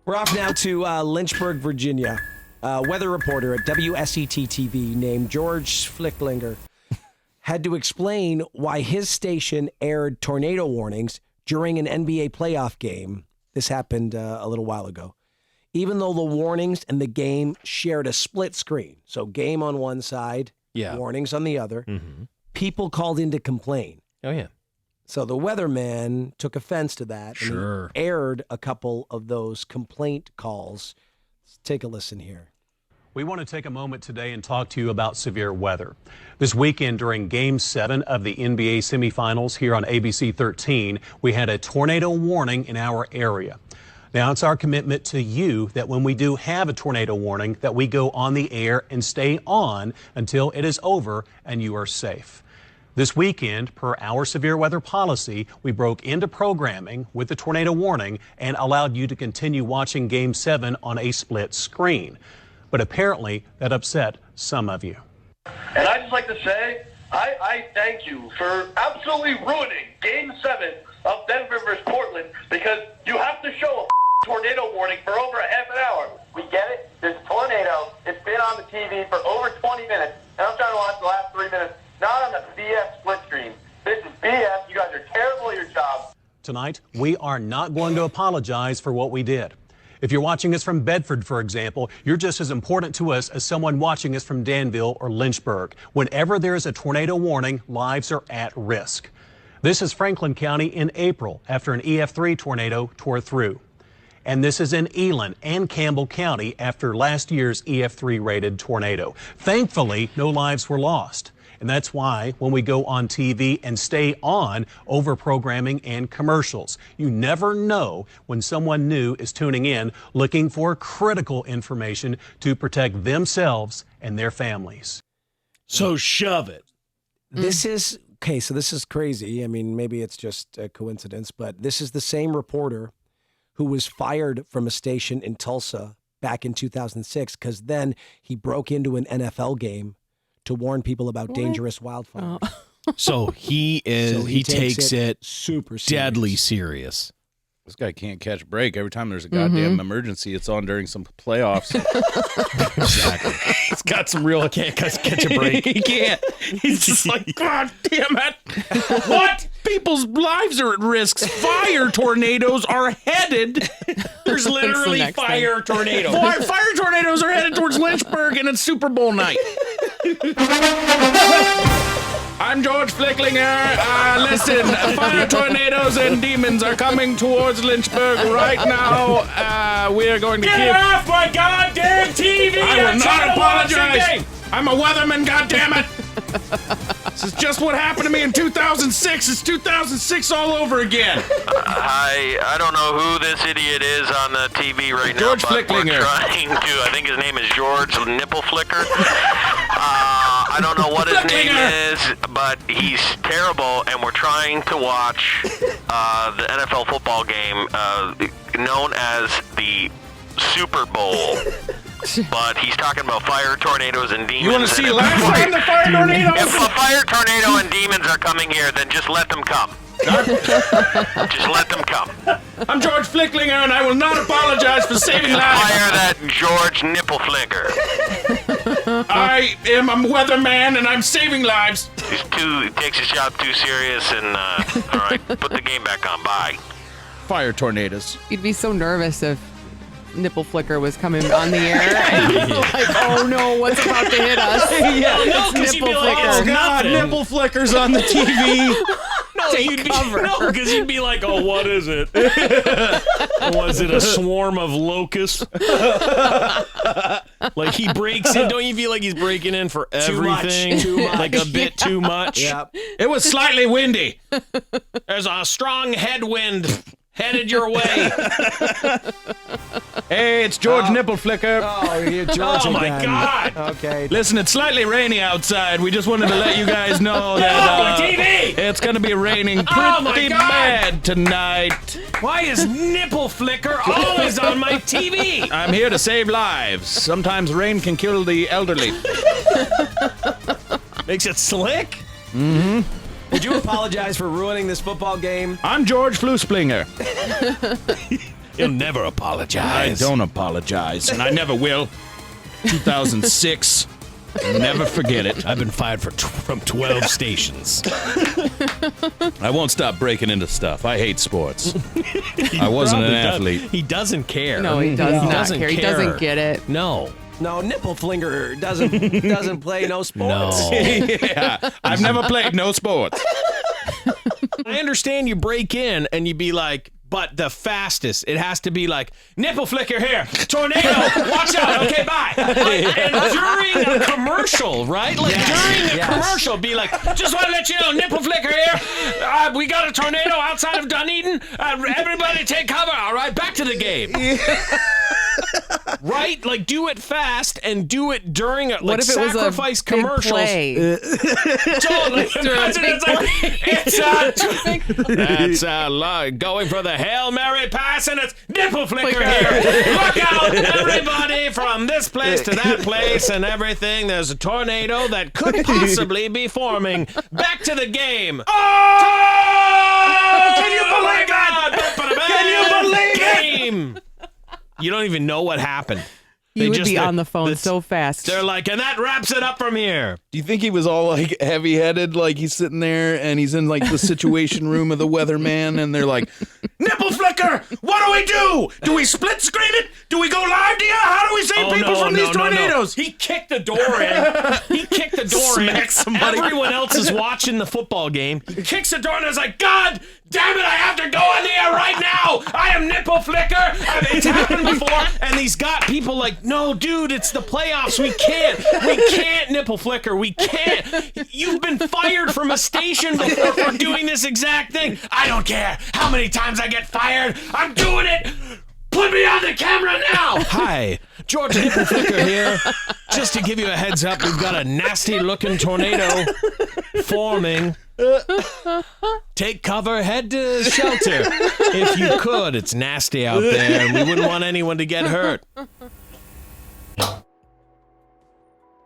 We're off now to Lynchburg, Virginia. Weather reporter at WSET-TV named George Flicklinger had to explain why his station aired tornado warnings during an NBA playoff game. This happened a little while ago. Even though the warnings and the game shared a split screen, so game on one side, warnings on the other, people called in to complain. Oh, yeah. So the weatherman took offense to that and aired a couple of those complaint calls. Let's take a listen here. We want to take a moment today and talk to you about severe weather. This weekend during Game 7 of the NBA semifinals here on ABC 13, we had a tornado warning in our area. Now, it's our commitment to you that when we do have a tornado warning, that we go on the air and stay on until it is over and you are safe. This weekend, per our severe weather policy, we broke into programming with the tornado warning and allowed you to continue watching Game 7 on a split screen. But apparently, that upset some of you. And I'd just like to say, I thank you for absolutely ruining Game 7 of Denver versus Portland, because you have to show a tornado warning for over a half an hour. We get it. There's a tornado. It's been on the TV for over 20 minutes, and I'm trying to watch the last 3 minutes. Not on the BS split screen. This is BS. You guys are terrible at your job. Tonight, we are not going to apologize for what we did. If you're watching us from Bedford, for example, you're just as important to us as someone watching us from Danville or Lynchburg. Whenever there is a tornado warning, lives are at risk. This is Franklin County in April after an EF3 tornado tore through. And this is in Elon and Campbell County after last year's EF3 rated tornado. Thankfully, no lives were lost. And that's why when we go on TV and stay on over programming and commercials, you never know when someone new is tuning in looking for critical information to protect themselves and their families. So shove it. This is, okay, so this is crazy. I mean, maybe it's just a coincidence, but this is the same reporter who was fired from a station in Tulsa back in 2006 because then he broke into an NFL game to warn people about dangerous wildfires. So he takes it super serious. Deadly serious. This guy can't catch a break. Every time there's a goddamn emergency, it's on during some playoffs. Exactly. It's got some real can't catch a break. He can't. He's just like, God damn it. What? People's lives are at risk. Fire tornadoes are headed. There's literally fire tornadoes. Fire tornadoes are headed towards Lynchburg, and it's Super Bowl night. I'm George Flicklinger. Listen, fire tornadoes and demons are coming towards Lynchburg right now. We are going to Get off my goddamn TV! I will not apologize. I'm a weatherman, goddammit. This is just what happened to me in 2006. It's 2006 all over again. I don't know who this idiot is on the TV right now, George but Flicklinger. we're trying to, I think his name is George Nippleflicker. I don't know what his name is, but he's terrible, and we're trying to watch the NFL football game known as the Super Bowl. But he's talking about fire, tornadoes, and demons. You want to see last time the fire tornadoes? If a fire, tornado, and demons are coming here, then just let them come. Just let them come. I'm George Flicklinger, and I will not apologize for saving lives. Fire that George Nippleflicker. I am a weatherman, and I'm saving lives. He takes his job too serious, and all right, put the game back on. Bye. Fire tornadoes. You'd be so nervous if Nippleflicker was coming on the air and like, oh no, what's about to hit us? Yeah, no, because you'd be like, Oh God, nipple flickers on the TV. because you'd be like, oh, what is it? Was it a swarm of locusts? Like he breaks in. Don't you feel like he's breaking in for everything? Too much. Like a bit too much. Yep. It was slightly windy. There's a strong headwind headed your way. Hey, it's George Nippleflicker. Oh, you're George Oh, my again. God. Okay. Listen, it's slightly rainy outside. We just wanted to let you guys know that TV! it's going to be raining Oh, my pretty God. bad tonight. Why is Nippleflicker always on my TV? I'm here to save lives. Sometimes rain can kill the elderly. Makes it slick? Would you apologize for ruining this football game? I'm George Flusplinger. He'll never I apologize. don't apologize, and I never will. 2006. Never forget it. I've been fired from 12 stations. I won't stop breaking into stuff. I hate sports. I wasn't an athlete. He doesn't care. No, he does not doesn't care. He doesn't get it. No. No, Nippleflicker doesn't play no sports. No. Yeah, I've never played no sports. I understand you break in and you be like, but the fastest. It has to be like, Nippleflicker here, tornado, watch out, okay, bye. And during a commercial, right? Like during a commercial, be like, just want to let you know, Nippleflicker here. We got a tornado outside of Dunedin. Everybody take cover, all right? Back to the game. Right? Like, do it fast and do it during a, like, What if it was a sacrifice big commercials. play? Totally. Imagine it's like, going for the Hail Mary pass, and it's Nippleflicker here. Look out, everybody, from this place to that place and everything. There's a tornado that could possibly be forming. Back to the game. Oh! Can you believe it? Can you believe it? You don't even know what happened. You would be on the phone so fast. They're like, and that wraps it up from here. Do you think he was all like heavy-headed, like he's sitting there and he's in like the situation room of the weatherman, and they're like, Nippleflicker, what do we do? Do we split screen it? Do we go live to you? How do we save people from these tornadoes? He kicked the door in. He kicked the door in. Smacked somebody. Everyone else is watching the football game. He kicks the door and is like, God damn it, I have to go on the air right now. I am Nippleflicker. It's happened before. And he's got people like, no, dude, it's the playoffs. We can't, Nippleflicker. We can't. You've been fired from a station before for doing this exact thing. I don't care how many times I get fired. I'm doing it. Put me on the camera now. Hi, George Nippleflicker here. Just to give you a heads up, we've got a nasty-looking tornado forming. Take cover, head to shelter. If you could, it's nasty out there, and we wouldn't want anyone to get hurt.